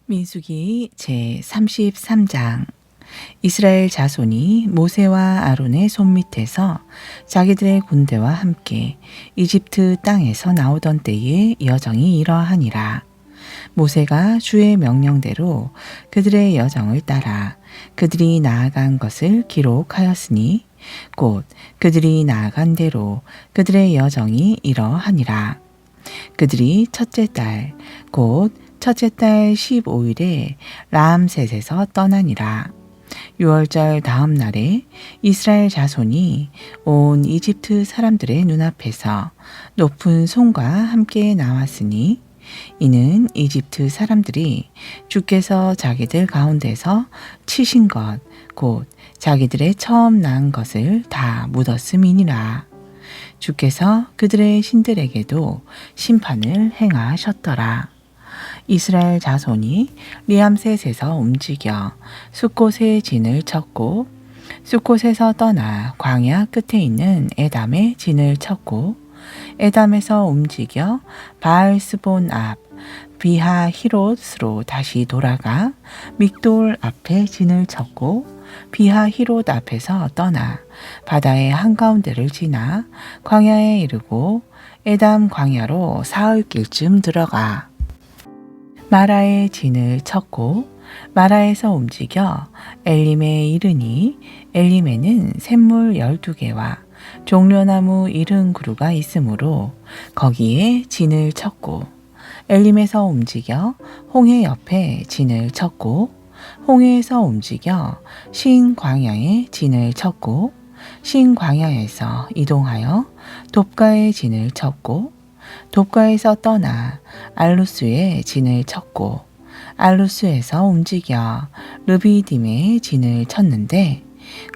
민수기 제33장. 이스라엘 자손이 모세와 아론의 손밑에서 자기들의 군대와 함께 이집트 땅에서 나오던 때의 여정이 이러하니라. 모세가 주의 명령대로 그들의 여정을 따라 그들이 나아간 것을 기록하였으니 곧 그들이 나아간 대로 그들의 여정이 이러하니라. 그들이 첫째 달 곧 첫째 달 15일에 라암셋에서 떠나니라. 6월절 다음 날에 이스라엘 자손이 온 이집트 사람들의 눈앞에서 높은 손과 함께 나왔으니 이는 이집트 사람들이 주께서 자기들 가운데서 치신 것 곧 자기들의 처음 낳은 것을 다 묻었음이니라. 주께서 그들의 신들에게도 심판을 행하셨더라. 이스라엘 자손이 리암셋에서 움직여 숫곳에 진을 쳤고 숫곳에서 떠나 광야 끝에 있는 에담에 진을 쳤고 에담에서 움직여 바알스본 앞 비하히롯으로 다시 돌아가 믹돌 앞에 진을 쳤고 비하히롯 앞에서 떠나 바다의 한가운데를 지나 광야에 이르고 에담 광야로 사흘길쯤 들어가 마라에 진을 쳤고 마라에서 움직여 엘림에 이르니 엘림에는 샘물 12개와 종려나무 70그루가 있으므로 거기에 진을 쳤고 엘림에서 움직여 홍해 옆에 진을 쳤고 홍해에서 움직여 신광야에 진을 쳤고 신광야에서 이동하여 돕가에 진을 쳤고 돕가에서 떠나 알루스에 진을 쳤고 알루스에서 움직여 르비딤에 진을 쳤는데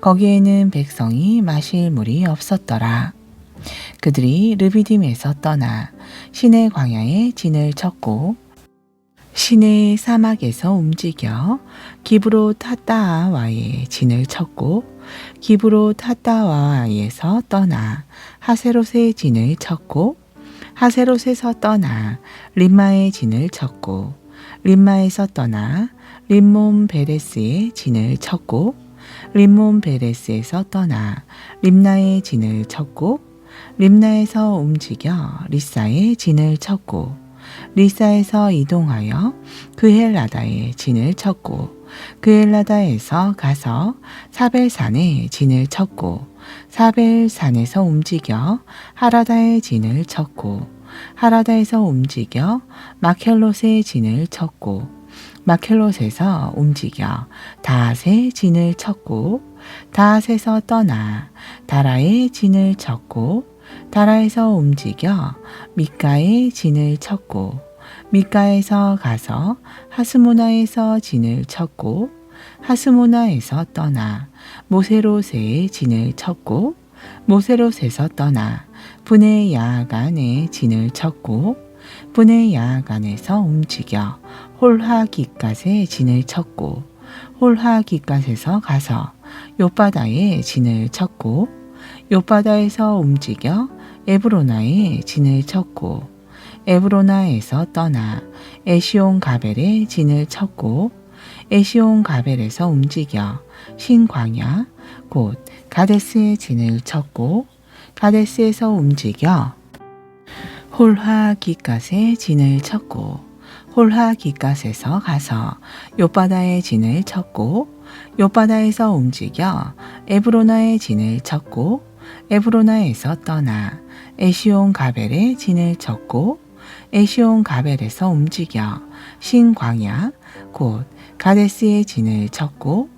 거기에는 백성이 마실 물이 없었더라. 그들이 르비딤에서 떠나 시내 광야에 진을 쳤고 시내 사막에서 움직여 기브롯 핫다와에 진을 쳤고 기브롯 핫다와에서 떠나 하세롯에 진을 쳤고 하세롯에서 떠나 림마에 진을 쳤고 림마에서 떠나 림몬 베레스에 진을 쳤고 림몬 베레스에서 떠나 림나에 진을 쳤고 림나에서 움직여 리사에 진을 쳤고 리사에서 이동하여 그헬라다에 진을 쳤고 그헬라다에서 가서 사벨산에 진을 쳤고 사벨산에서 움직여 하라다에 진을 쳤고 하라다에서 움직여 마켈롯에 진을 쳤고 마켈롯에서 움직여 다앗에 진을 쳤고 다앗에서 떠나 다라에 진을 쳤고 다라에서 움직여 미가에 진을 쳤고 미가에서 가서 하스모나에서 진을 쳤고 하스모나에서 떠나 모세롯에 진을 쳤고 모세롯에서 떠나 분의 야간에 진을 쳤고 분의 야간에서 움직여 홀하기갓에 진을 쳤고 홀하기갓에서 가서 욥바다에 진을 쳤고 욥바다에서 움직여 에브로나에 진을 쳤고 에브로나에서 떠나 에시온 가벨에 진을 쳤고 에시온 가벨에서 움직여 신광야 곧 가데스에 진을 쳤고 가데스에서 움직여 홀하기갓에 진을 쳤고 홀하기갓에서 가서 욥바다에 진을 쳤고 욥바다에서 움직여 에브로나에 진을 쳤고 에브로나에서 떠나 에시온 가벨에 진을 쳤고 에시온 가벨에서 움직여 신광야 곧 가데스에 진을 쳤고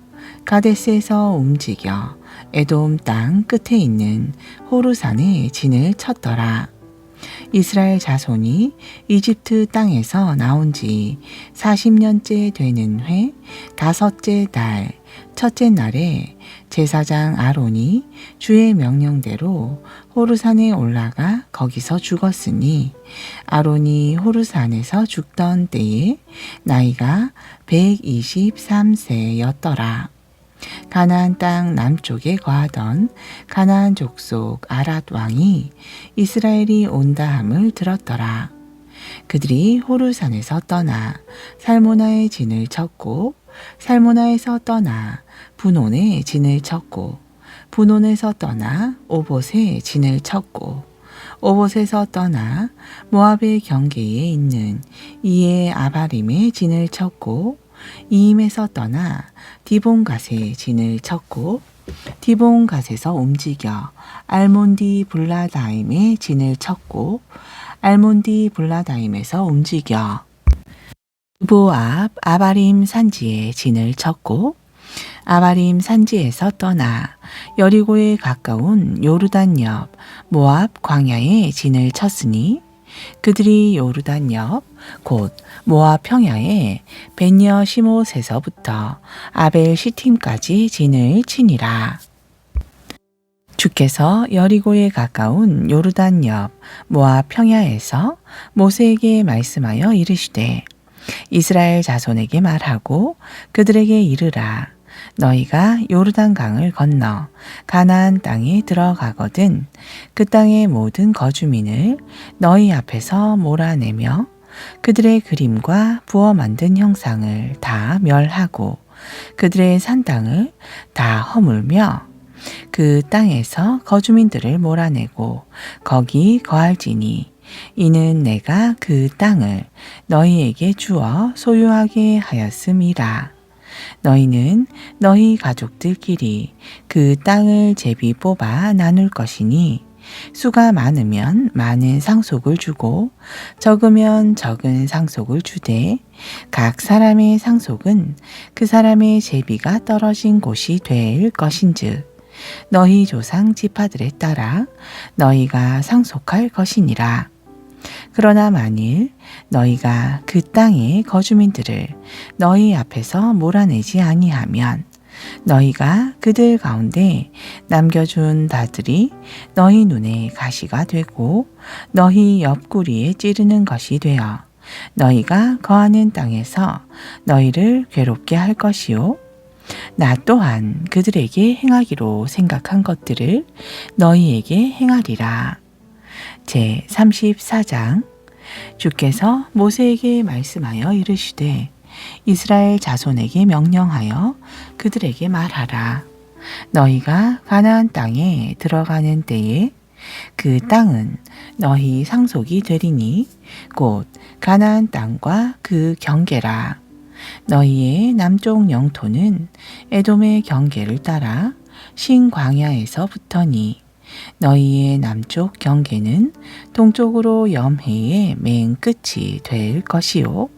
가데스에서 움직여 에돔 땅 끝에 있는 호르산에 진을 쳤더라. 이스라엘 자손이 이집트 땅에서 나온 지 40년째 되는 해 다섯째 달 첫째 날에 제사장 아론이 주의 명령대로 호르산에 올라가 거기서 죽었으니 아론이 호르산에서 죽던 때에 나이가 123세였더라. 가나안 땅 남쪽에 거하던 가나안 족속 아랏 왕이 이스라엘이 온다함을 들었더라. 그들이 호르산에서 떠나 살모나의 진을 쳤고 살모나에서 떠나 분온의 진을 쳤고 분온에서 떠나 오봇의 진을 쳤고 오봇에서 떠나 모압의 경계에 있는 이에 아바림의 진을 쳤고 이임에서 떠나 디본갓의 진을 쳤고 디본갓에서 움직여 알몬디 블라다임의 진을 쳤고 알몬디 블라다임에서 움직여 두보 앞 아바림 산지에 진을 쳤고 아바림 산지에서 떠나 여리고에 가까운 요르단 옆 모압 광야에 진을 쳤으니 그들이 요르단 옆 곧 모압 평야에 벤여 시못에서부터 아벨 시팀까지 진을 치니라. 주께서 여리고에 가까운 요르단 옆 모압 평야에서 모세에게 말씀하여 이르시되 이스라엘 자손에게 말하고 그들에게 이르라. 너희가 요르단 강을 건너 가나안 땅에 들어가거든 그 땅의 모든 거주민을 너희 앞에서 몰아내며 그들의 그림과 부어 만든 형상을 다 멸하고 그들의 산땅을 다 허물며 그 땅에서 거주민들을 몰아내고 거기 거할지니 이는 내가 그 땅을 너희에게 주어 소유하게 하였음이라. 너희는 너희 가족들끼리 그 땅을 제비 뽑아 나눌 것이니 수가 많으면 많은 상속을 주고 적으면 적은 상속을 주되 각 사람의 상속은 그 사람의 제비가 떨어진 곳이 될 것인즉 너희 조상 지파들에 따라 너희가 상속할 것이니라. 그러나 만일 너희가 그 땅의 거주민들을 너희 앞에서 몰아내지 아니하면 너희가 그들 가운데 남겨준 다들이 너희 눈에 가시가 되고 너희 옆구리에 찌르는 것이 되어 너희가 거하는 땅에서 너희를 괴롭게 할 것이요 나 또한 그들에게 행하기로 생각한 것들을 너희에게 행하리라. 제 34장 주께서 모세에게 말씀하여 이르시되 이스라엘 자손에게 명령하여 그들에게 말하라. 너희가 가나안 땅에 들어가는 때에 그 땅은 너희 상속이 되리니 곧 가나안 땅과 그 경계라. 너희의 남쪽 영토는 에돔의 경계를 따라 신광야에서부터니 너희의 남쪽 경계는 동쪽으로 염해의 맨 끝이 될 것이요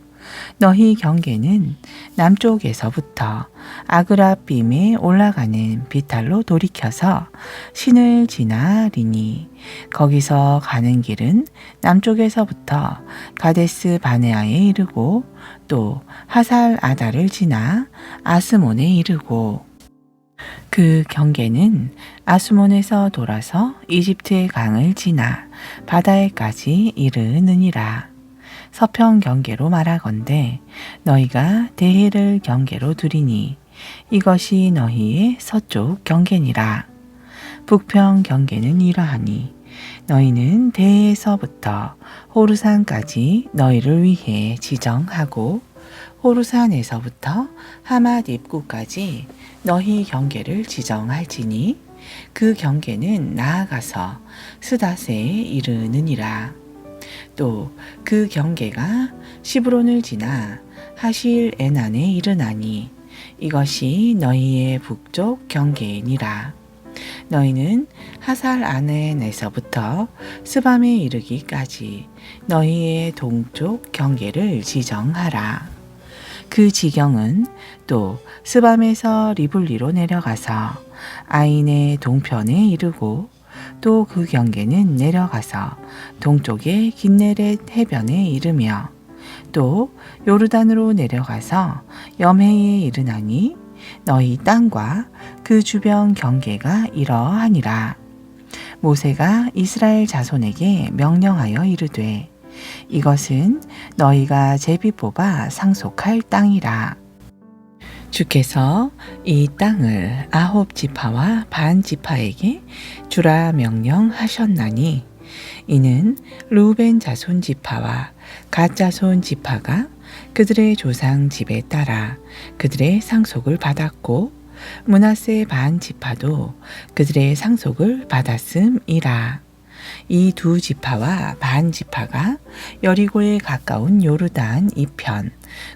너희 경계는 남쪽에서부터 아그라빔에 올라가는 비탈로 돌이켜서 신을 지나리니 거기서 가는 길은 남쪽에서부터 가데스 바네아에 이르고 또 하살 아다를 지나 아스몬에 이르고 그 경계는 아스몬에서 돌아서 이집트의 강을 지나 바다에까지 이르느니라. 서평 경계로 말하건대 너희가 대해를 경계로 두리니 이것이 너희의 서쪽 경계니라. 북평 경계는 이러하니 너희는 대해에서부터 호르산까지 너희를 위해 지정하고 호르산에서부터 하맛 입구까지 너희 경계를 지정할지니 그 경계는 나아가서 스다세에 이르느니라. 또 그 경계가 시브론을 지나 하실 에난에 이르나니 이것이 너희의 북쪽 경계이니라. 너희는 하살 아넨에서부터 스밤에 이르기까지 너희의 동쪽 경계를 지정하라. 그 지경은 또 스밤에서 리블리로 내려가서 아인의 동편에 이르고 또 그 경계는 내려가서 동쪽의 긴네렛 해변에 이르며 또 요르단으로 내려가서 염해에 이르나니 너희 땅과 그 주변 경계가 이러하니라. 모세가 이스라엘 자손에게 명령하여 이르되 이것은 너희가 제비 뽑아 상속할 땅이라. 주께서 이 땅을 아홉 지파와 반 지파에게 주라 명령하셨나니 이는 르우벤 자손 지파와 갓 자손 지파가 그들의 조상 집에 따라 그들의 상속을 받았고 므낫세 반 지파도 그들의 상속을 받았음이라. 이 두 지파와 반 지파가 여리고에 가까운 요르단 이편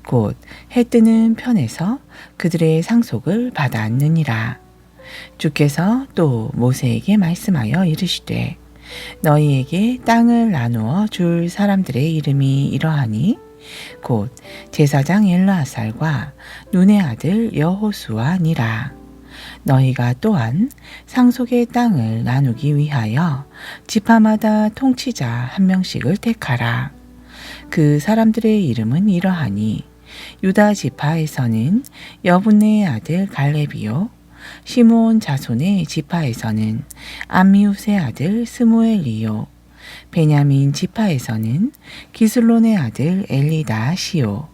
곧 해 뜨는 편에서 그들의 상속을 받았느니라. 주께서 또 모세에게 말씀하여 이르시되 너희에게 땅을 나누어 줄 사람들의 이름이 이러하니 곧 제사장 엘르아살과 눈의 아들 여호수아니라. 너희가 또한 상속의 땅을 나누기 위하여 지파마다 통치자 한 명씩을 택하라. 그 사람들의 이름은 이러하니 유다 지파에서는 여분네의 아들 갈렙이요 시므온 자손의 지파에서는 암미우스의 아들 스무엘이요 베냐민 지파에서는 기슬론의 아들 엘리다시요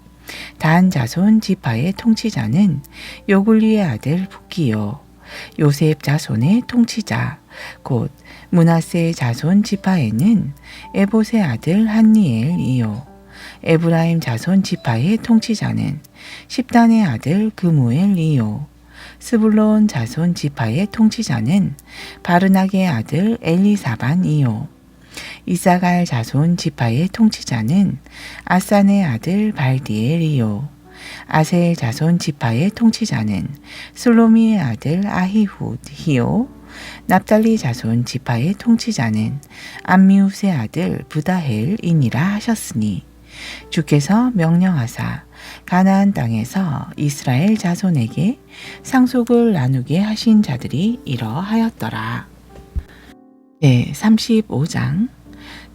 단 자손 지파의 통치자는 요굴리의 아들 붓기요 요셉 자손의 통치자 곧 므낫세 자손 지파에는 에봇의 아들 한니엘이요 에브라임 자손 지파의 통치자는 십단의 아들 그무엘이요 스불론 자손 지파의 통치자는 바르나게의 아들 엘리사반이요 이사갈 자손 지파의 통치자는 아산의 아들 발디엘이요 아셀 자손 지파의 통치자는 슬로미의 아들 아히훗이요 납달리 자손 지파의 통치자는 암미우스의 아들 부다헬이니라 하셨으니 주께서 명령하사 가나안 땅에서 이스라엘 자손에게 상속을 나누게 하신 자들이 이러하였더라. 네, 35장.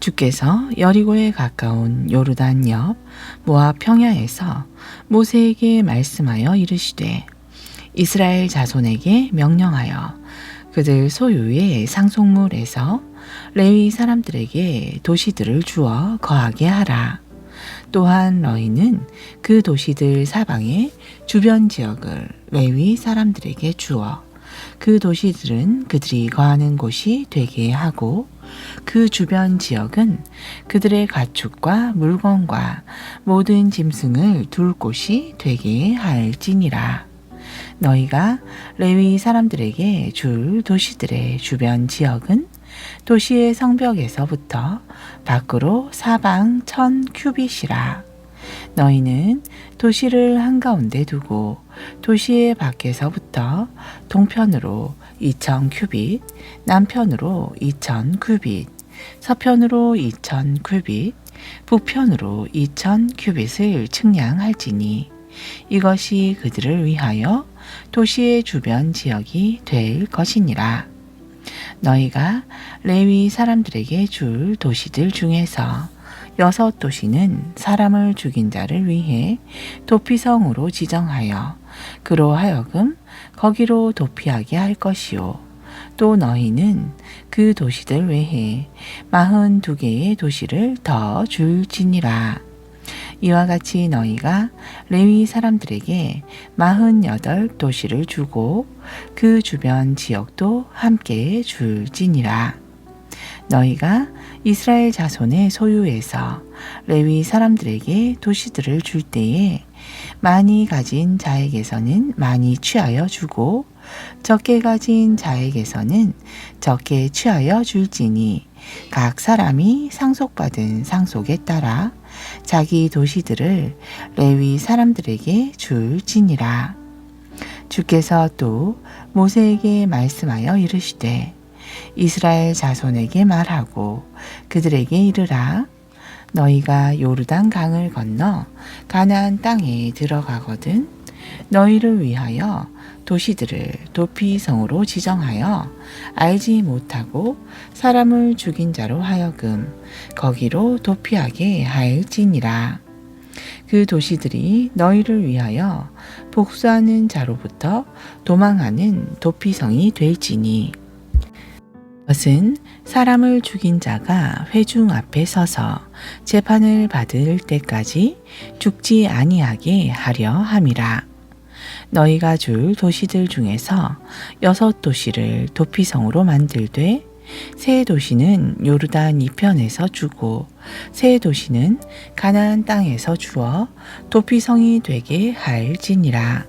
주께서 여리고에 가까운 요르단 옆 모압 평야에서 모세에게 말씀하여 이르시되 이스라엘 자손에게 명령하여 그들 소유의 상속물에서 레위 사람들에게 도시들을 주어 거하게 하라. 또한 너희는 그 도시들 사방의 주변 지역을 레위 사람들에게 주어 그 도시들은 그들이 거하는 곳이 되게 하고 그 주변 지역은 그들의 가축과 물건과 모든 짐승을 둘 곳이 되게 할지니라. 너희가 레위 사람들에게 줄 도시들의 주변 지역은 도시의 성벽에서부터 밖으로 사방 1000규빗이라. 너희는 도시를 한가운데 두고 도시의 밖에서부터 동편으로 2000규빗, 남편으로 2000규빗, 서편으로 2000규빗, 북편으로 2000규빗을 측량할지니 이것이 그들을 위하여 도시의 주변 지역이 될 것이니라. 너희가 레위 사람들에게 줄 도시들 중에서 6도시는 사람을 죽인 자를 위해 도피성으로 지정하여 그로 하여금 거기로 도피하게 할 것이요. 또 너희는 그 도시들 외에 42개의 도시를 더 줄지니라. 이와 같이 너희가 레위 사람들에게 48도시를 주고 그 주변 지역도 함께 줄지니라. 너희가 이스라엘 자손의 소유에서 레위 사람들에게 도시들을 줄 때에 많이 가진 자에게서는 많이 취하여 주고 적게 가진 자에게서는 적게 취하여 줄지니 각 사람이 상속받은 상속에 따라 자기 도시들을 레위 사람들에게 줄지니라. 주께서 또 모세에게 말씀하여 이르시되 이스라엘 자손에게 말하고 그들에게 이르라. 너희가 요르단 강을 건너 가나안 땅에 들어가거든 너희를 위하여 도시들을 도피성으로 지정하여 알지 못하고 사람을 죽인 자로 하여금 거기로 도피하게 할지니라. 그 도시들이 너희를 위하여 복수하는 자로부터 도망하는 도피성이 될지니 그것은 사람을 죽인 자가 회중 앞에 서서 재판을 받을 때까지 죽지 아니하게 하려 함이라. 너희가 줄 도시들 중에서 6도시를 도피성으로 만들되 세 도시는 요르단 이편에서 주고 세 도시는 가나안 땅에서 주어 도피성이 되게 할지니라.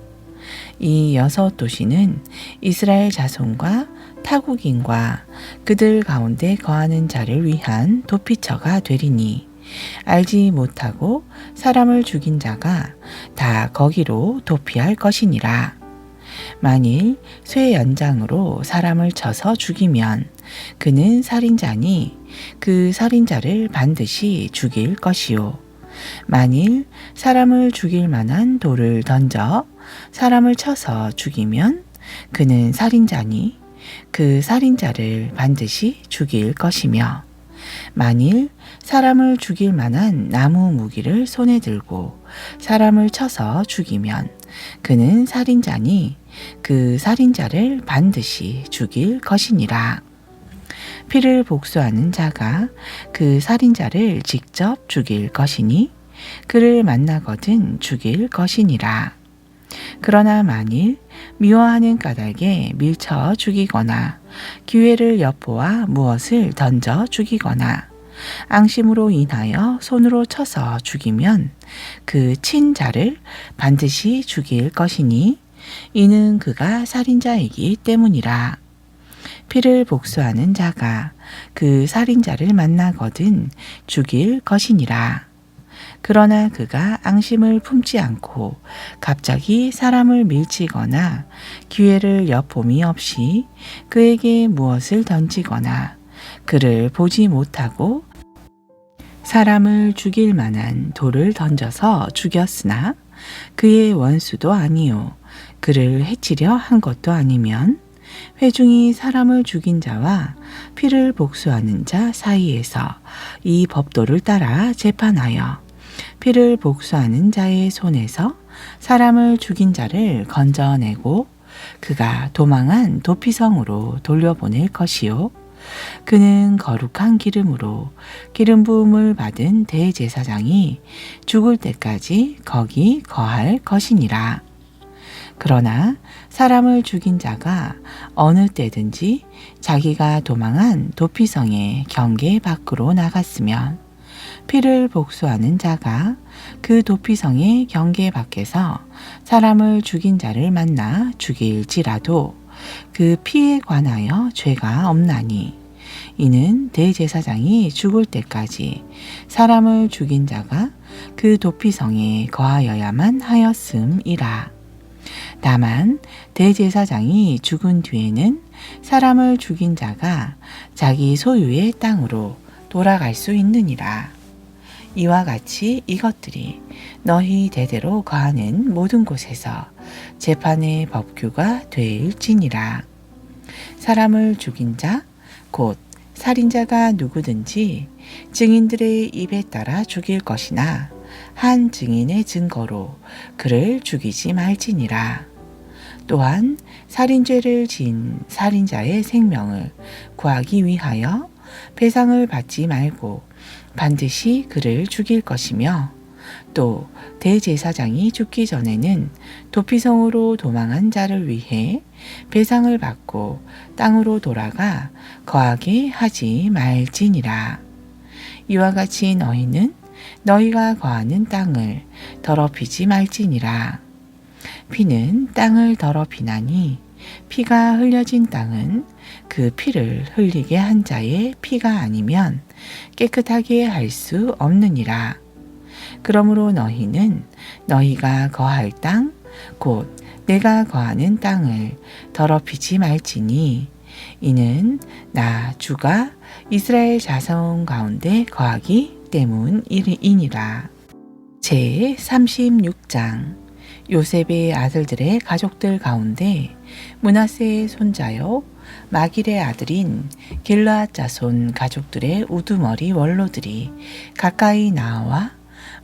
이 6도시는 이스라엘 자손과 타국인과 그들 가운데 거하는 자를 위한 도피처가 되리니 알지 못하고 사람을 죽인 자가 다 거기로 도피할 것이니라. 만일 쇠 연장으로 사람을 쳐서 죽이면 그는 살인자니 그 살인자를 반드시 죽일 것이요. 만일 사람을 죽일 만한 돌을 던져 사람을 쳐서 죽이면 그는 살인자니 그 살인자를 반드시 죽일 것이며 만일 사람을 죽일 만한 나무 무기를 손에 들고 사람을 쳐서 죽이면 그는 살인자니 그 살인자를 반드시 죽일 것이니라. 피를 복수하는 자가 그 살인자를 직접 죽일 것이니 그를 만나거든 죽일 것이니라. 그러나 만일 미워하는 까닭에 밀쳐 죽이거나 기회를 엿보아 무엇을 던져 죽이거나 앙심으로 인하여 손으로 쳐서 죽이면 그 친자를 반드시 죽일 것이니 이는 그가 살인자이기 때문이라. 피를 복수하는 자가 그 살인자를 만나거든 죽일 것이니라. 그러나 그가 앙심을 품지 않고 갑자기 사람을 밀치거나 기회를 엿봄이 없이 그에게 무엇을 던지거나 그를 보지 못하고 사람을 죽일 만한 돌을 던져서 죽였으나 그의 원수도 아니요 그를 해치려 한 것도 아니면 회중이 사람을 죽인 자와 피를 복수하는 자 사이에서 이 법도를 따라 재판하여 피를 복수하는 자의 손에서 사람을 죽인 자를 건져내고 그가 도망한 도피성으로 돌려보낼 것이요. 그는 거룩한 기름으로 기름 부음을 받은 대제사장이 죽을 때까지 거기 거할 것이니라. 그러나 사람을 죽인 자가 어느 때든지 자기가 도망한 도피성의 경계 밖으로 나갔으면 피를 복수하는 자가 그 도피성의 경계 밖에서 사람을 죽인 자를 만나 죽일지라도 그 피에 관하여 죄가 없나니 이는 대제사장이 죽을 때까지 사람을 죽인 자가 그 도피성에 거하여야만 하였음이라. 다만 대제사장이 죽은 뒤에는 사람을 죽인 자가 자기 소유의 땅으로 돌아갈 수 있느니라. 이와 같이 이것들이 너희 대대로 거하는 모든 곳에서 재판의 법규가 될지니라. 사람을 죽인 자, 곧 살인자가 누구든지 증인들의 입에 따라 죽일 것이나 한 증인의 증거로 그를 죽이지 말지니라. 또한 살인죄를 지은 살인자의 생명을 구하기 위하여 배상을 받지 말고 반드시 그를 죽일 것이며 또 대제사장이 죽기 전에는 도피성으로 도망한 자를 위해 배상을 받고 땅으로 돌아가 거하게 하지 말지니라. 이와 같이 너희는 너희가 거하는 땅을 더럽히지 말지니라. 피는 땅을 더럽히나니 피가 흘려진 땅은 그 피를 흘리게 한 자의 피가 아니면 깨끗하게 할 수 없느니라. 그러므로 너희는 너희가 거할 땅, 곧 내가 거하는 땅을 더럽히지 말지니 이는 나 주가 이스라엘 자손 가운데 거하기 때문이니라. 제 36장 요셉의 아들들의 가족들 가운데 므낫세의 손자요 마길의 아들인 길르앗 자손 가족들의 우두머리 원로들이 가까이 나와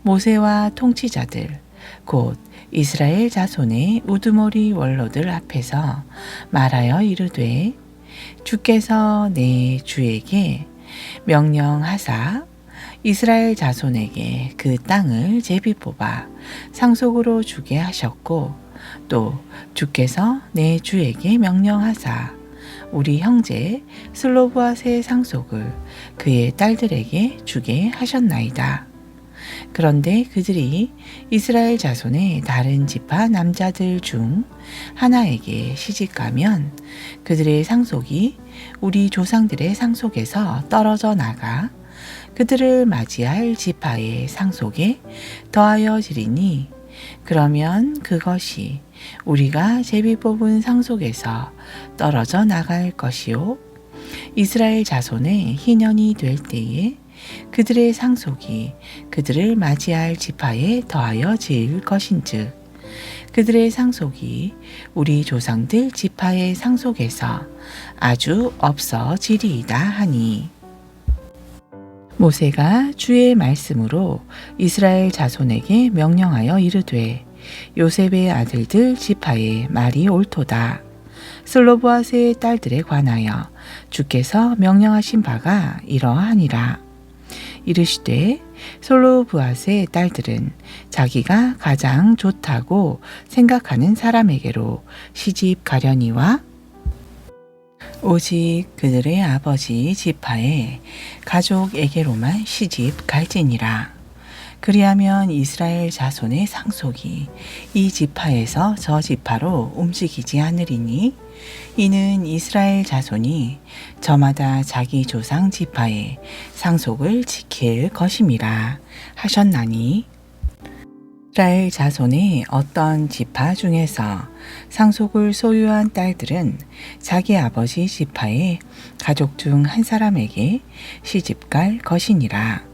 모세와 통치자들 곧 이스라엘 자손의 우두머리 원로들 앞에서 말하여 이르되 주께서 내 주에게 명령하사 이스라엘 자손에게 그 땅을 제비 뽑아 상속으로 주게 하셨고 또 주께서 내 주에게 명령하사 우리 형제 슬로브앗의 상속을 그의 딸들에게 주게 하셨나이다. 그런데 그들이 이스라엘 자손의 다른 지파 남자들 중 하나에게 시집가면 그들의 상속이 우리 조상들의 상속에서 떨어져 나가 그들을 맞이할 지파의 상속에 더하여지리니 그러면 그것이 우리가 제비 뽑은 상속에서 떨어져 나갈 것이요 이스라엘 자손의 희년이 될 때에 그들의 상속이 그들을 맞이할 지파에 더하여질 것인즉 그들의 상속이 우리 조상들 지파의 상속에서 아주 없어지리이다 하니 모세가 주의 말씀으로 이스라엘 자손에게 명령하여 이르되 요셉의 아들들 지파의 말이 옳도다. 슬로브앗의 딸들에 관하여 주께서 명령하신 바가 이러하니라. 이르시되 슬로브앗의 딸들은 자기가 가장 좋다고 생각하는 사람에게로 시집 가려니와 오직 그들의 아버지 지파의 가족에게로만 시집 갈지니라. 그리하면 이스라엘 자손의 상속이 이 지파에서 저 지파로 움직이지 않으리니 이는 이스라엘 자손이 저마다 자기 조상 지파의 상속을 지킬 것임이라 하셨나니 이스라엘 자손의 어떤 지파 중에서 상속을 소유한 딸들은 자기 아버지 지파의 가족 중 한 사람에게 시집갈 것이니라.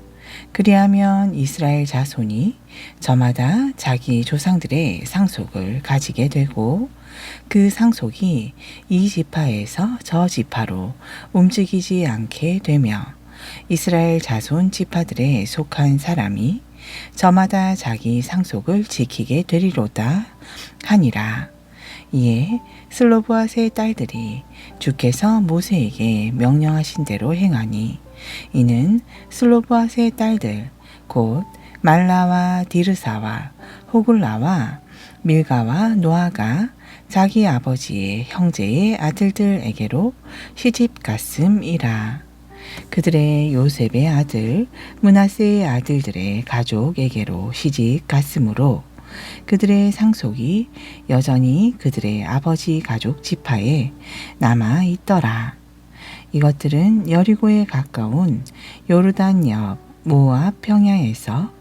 그리하면 이스라엘 자손이 저마다 자기 조상들의 상속을 가지게 되고 그 상속이 이 지파에서 저 지파로 움직이지 않게 되며 이스라엘 자손 지파들에 속한 사람이 저마다 자기 상속을 지키게 되리로다 하니라. 이에 슬로브앗의 딸들이 주께서 모세에게 명령하신 대로 행하니 이는 슬로브앗의 딸들 곧 말라와 디르사와 호글라와 밀가와 노아가 자기 아버지의 형제의 아들들에게로 시집 갔음이라. 그들의 요셉의 아들 므낫세의 아들들의 가족에게로 시집 갔으므로 그들의 상속이 여전히 그들의 아버지 가족 지파에 남아 있더라. 이것들은 여리고에 가까운 요르단 옆 모압 평야에서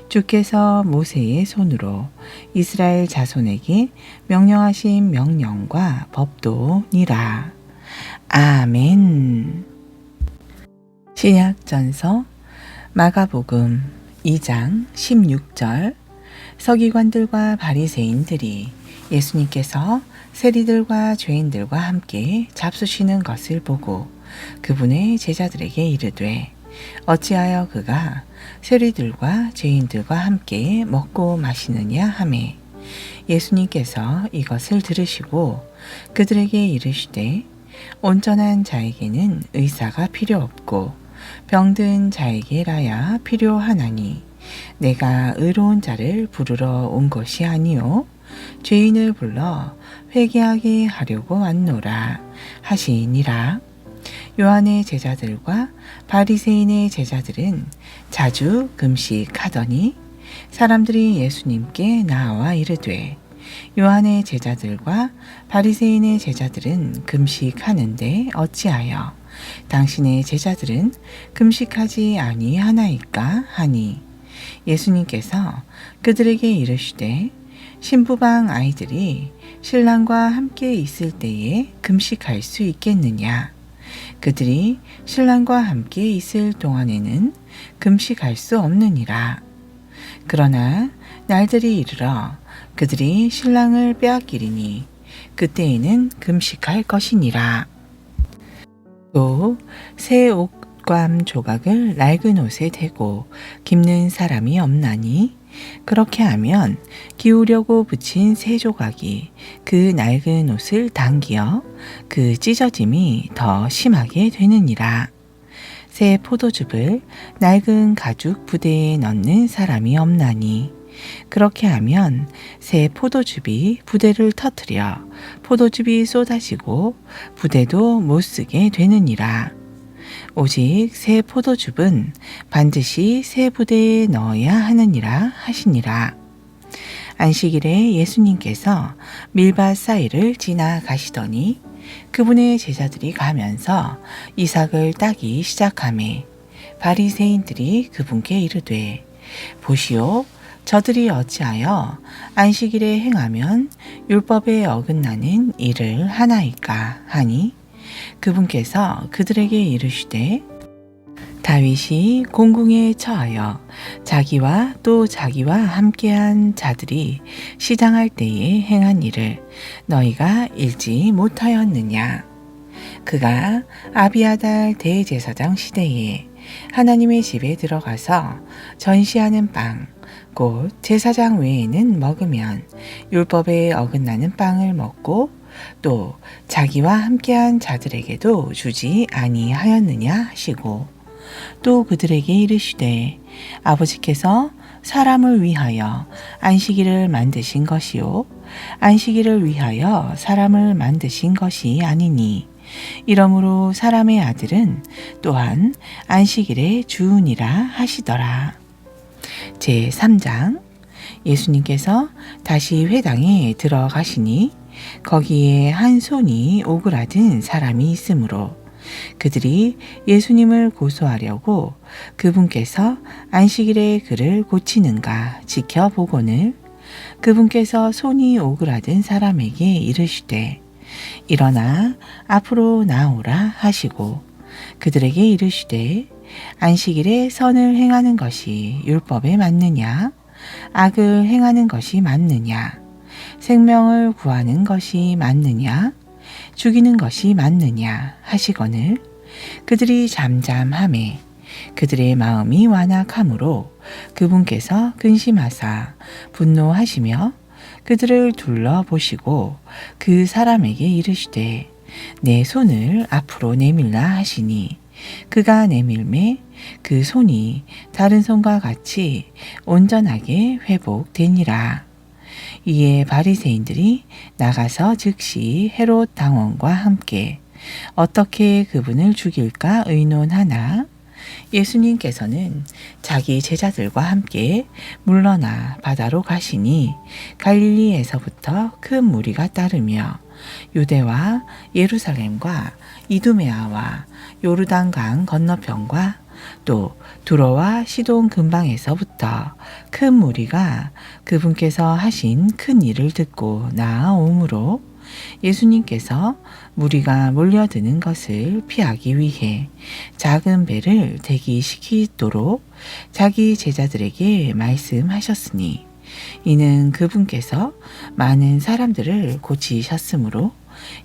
주께서 모세의 손으로 이스라엘 자손에게 명령하신 명령과 법도니라. 아멘. 신약전서 마가복음 2장 16절 서기관들과 바리새인들이 예수님께서 세리들과 죄인들과 함께 잡수시는 것을 보고 그분의 제자들에게 이르되 어찌하여 그가 세리들과 죄인들과 함께 먹고 마시느냐 하매 예수님께서 이것을 들으시고 그들에게 이르시되 온전한 자에게는 의사가 필요 없고 병든 자에게라야 필요하나니 내가 의로운 자를 부르러 온 것이 아니요 죄인을 불러 회개하게 하려고 왔노라 하시니라. 요한의 제자들과 바리새인의 제자들은 자주 금식하더니 사람들이 예수님께 나와 이르되 요한의 제자들과 바리새인의 제자들은 금식하는데 어찌하여 당신의 제자들은 금식하지 아니하나이까 하니 예수님께서 그들에게 이르시되 신부방 아이들이 신랑과 함께 있을 때에 금식할 수 있겠느냐? 그들이 신랑과 함께 있을 동안에는 금식할 수 없느니라. 그러나 날들이 이르러 그들이 신랑을 빼앗기리니 그때에는 금식할 것이니라. 또 새 옷감 조각을 낡은 옷에 대고 깁는 사람이 없나니 그렇게 하면 기우려고 붙인 새 조각이 그 낡은 옷을 당기어 그 찢어짐이 더 심하게 되느니라. 새 포도즙을 낡은 가죽 부대에 넣는 사람이 없나니 그렇게 하면 새 포도즙이 부대를 터뜨려 포도즙이 쏟아지고 부대도 못 쓰게 되느니라. 오직 새 포도즙은 반드시 새 부대에 넣어야 하느니라 하시니라. 안식일에 예수님께서 밀밭 사이를 지나가시더니 그분의 제자들이 가면서 이삭을 따기 시작하매 바리새인들이 그분께 이르되 보시오, 저들이 어찌하여 안식일에 행하면 율법에 어긋나는 일을 하나이까 하니 그분께서 그들에게 이르시되 다윗이 공궁에 처하여 자기와 또 자기와 함께한 자들이 시장할 때에 행한 일을 너희가 읽지 못하였느냐. 그가 아비아달 대제사장 시대에 하나님의 집에 들어가서 전시하는 빵, 곧 제사장 외에는 먹으면 율법에 어긋나는 빵을 먹고 또 자기와 함께한 자들에게도 주지 아니하였느냐 하시고 또 그들에게 이르시되 아버지께서 사람을 위하여 안식일을 만드신 것이요 안식일을 위하여 사람을 만드신 것이 아니니 이러므로 사람의 아들은 또한 안식일의 주니라 하시더라. 제3장 예수님께서 다시 회당에 들어가시니 거기에 한 손이 오그라든 사람이 있으므로 그들이 예수님을 고소하려고 그분께서 안식일에 그를 고치는가 지켜보거늘 그분께서 손이 오그라든 사람에게 이르시되 일어나 앞으로 나오라 하시고 그들에게 이르시되 안식일에 선을 행하는 것이 율법에 맞느냐 악을 행하는 것이 맞느냐 생명을 구하는 것이 맞느냐 죽이는 것이 맞느냐 하시거늘 그들이 잠잠하매 그들의 마음이 완악하므로 그분께서 근심하사 분노하시며 그들을 둘러보시고 그 사람에게 이르시되 내 손을 앞으로 내밀라 하시니 그가 내밀매 그 손이 다른 손과 같이 온전하게 회복되니라. 이에 바리새인들이 나가서 즉시 헤롯 당원과 함께 어떻게 그분을 죽일까 의논하나 예수님께서는 자기 제자들과 함께 물러나 바다로 가시니 갈릴리에서부터 큰 무리가 따르며 유대와 예루살렘과 이두메아와 요르단강 건너편과 또 두로와 시돈 근방에서부터 큰 무리가 그분께서 하신 큰 일을 듣고 나아오므로 예수님께서 무리가 몰려드는 것을 피하기 위해 작은 배를 대기시키도록 자기 제자들에게 말씀하셨으니 이는 그분께서 많은 사람들을 고치셨으므로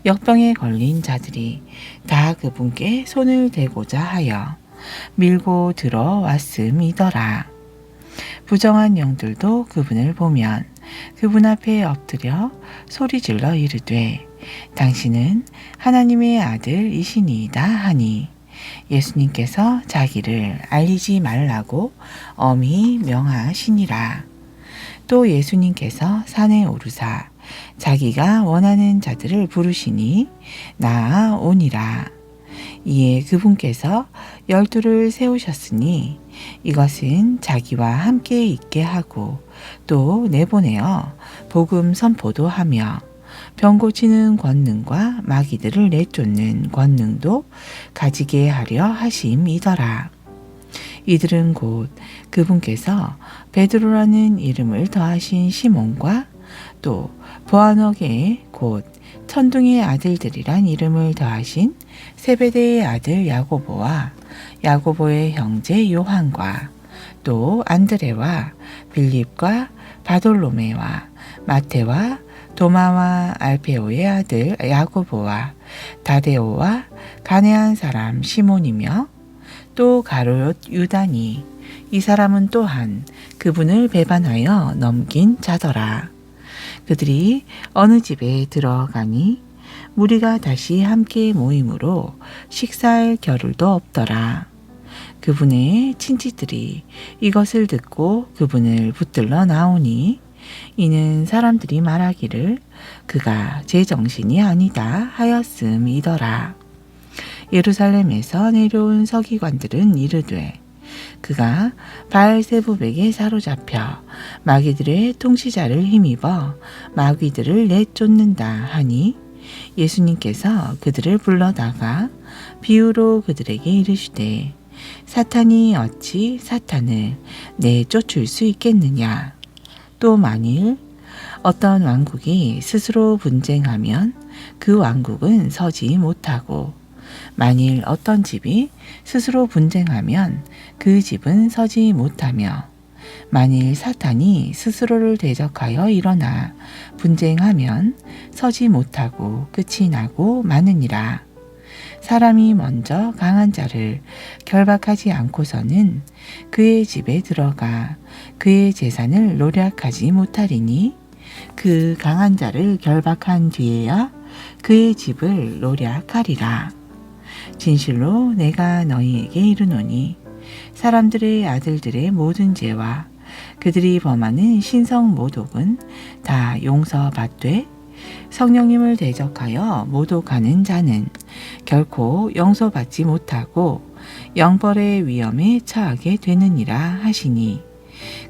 역병에 걸린 자들이 다 그분께 손을 대고자 하여 밀고 들어왔음이더라. 부정한 영들도 그분을 보면 그분 앞에 엎드려 소리질러 이르되 당신은 하나님의 아들이시니이다 하니 예수님께서 자기를 알리지 말라고 엄히 명하시니라. 또 예수님께서 산에 오르사 자기가 원하는 자들을 부르시니 나아오니라. 이에 그분께서 12를 세우셨으니 이것은 자기와 함께 있게 하고 또 내보내어 복음 선포도 하며 병 고치는 권능과 마귀들을 내쫓는 권능도 가지게 하려 하심이더라. 이들은 곧 그분께서 베드로라는 이름을 더하신 시몬과 또 보아너게 곧 천둥의 아들들이란 이름을 더하신 세베대의 아들 야고보와 야고보의 형제 요한과 또 안드레와 빌립과 바돌로메와 마테와 도마와 알페오의 아들 야고보와 다데오와 가네안 사람 시몬이며 또 가룟 유다니 이 사람은 또한 그분을 배반하여 넘긴 자더라. 그들이 어느 집에 들어가니 무리가 다시 함께 모이므로 식사할 겨를도 없더라. 그분의 친지들이 이것을 듣고 그분을 붙들러 나오니 이는 사람들이 말하기를 그가 제정신이 아니다 하였음이더라. 예루살렘에서 내려온 서기관들은 이르되 그가 바알세부백에 사로잡혀 마귀들의 통치자를 힘입어 마귀들을 내쫓는다 하니 예수님께서 그들을 불러다가 비유로 그들에게 이르시되 사탄이 어찌 사탄을 내쫓을 수 있겠느냐. 또 만일 어떤 왕국이 스스로 분쟁하면 그 왕국은 서지 못하고 만일 어떤 집이 스스로 분쟁하면 그 집은 서지 못하며 만일 사탄이 스스로를 대적하여 일어나 분쟁하면 서지 못하고 끝이 나고 마느니라. 사람이 먼저 강한 자를 결박하지 않고서는 그의 집에 들어가 그의 재산을 노략하지 못하리니 그 강한 자를 결박한 뒤에야 그의 집을 노략하리라. 진실로 내가 너희에게 이르노니 사람들의 아들들의 모든 죄와 그들이 범하는 신성 모독은 다 용서받되 성령님을 대적하여 모독하는 자는 결코 용서받지 못하고 영벌의 위험에 처하게 되느니라 하시니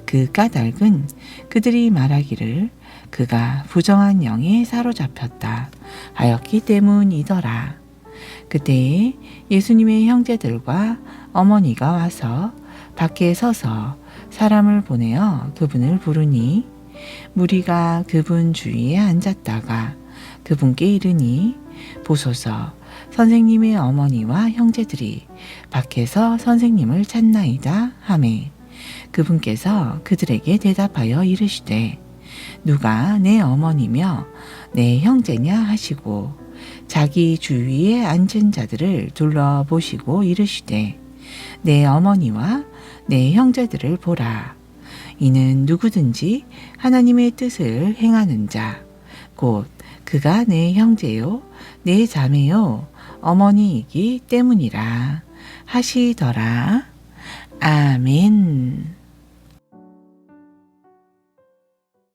그 까닭은 그들이 말하기를 그가 부정한 영에 사로잡혔다 하였기 때문이더라. 그때에 예수님의 형제들과 어머니가 와서 밖에 서서 사람을 보내어 그분을 부르니 무리가 그분 주위에 앉았다가 그분께 이르니 보소서 선생님의 어머니와 형제들이 밖에서 선생님을 찾나이다 하매 그분께서 그들에게 대답하여 이르시되 누가 내 어머니며 내 형제냐 하시고 자기 주위에 앉은 자들을 둘러보시고 이르시되 내 어머니와 내 형제들을 보라. 이는 누구든지 하나님의 뜻을 행하는 자, 곧 그가 내 형제요, 내 자매요, 어머니이기 때문이라 하시더라. 아멘.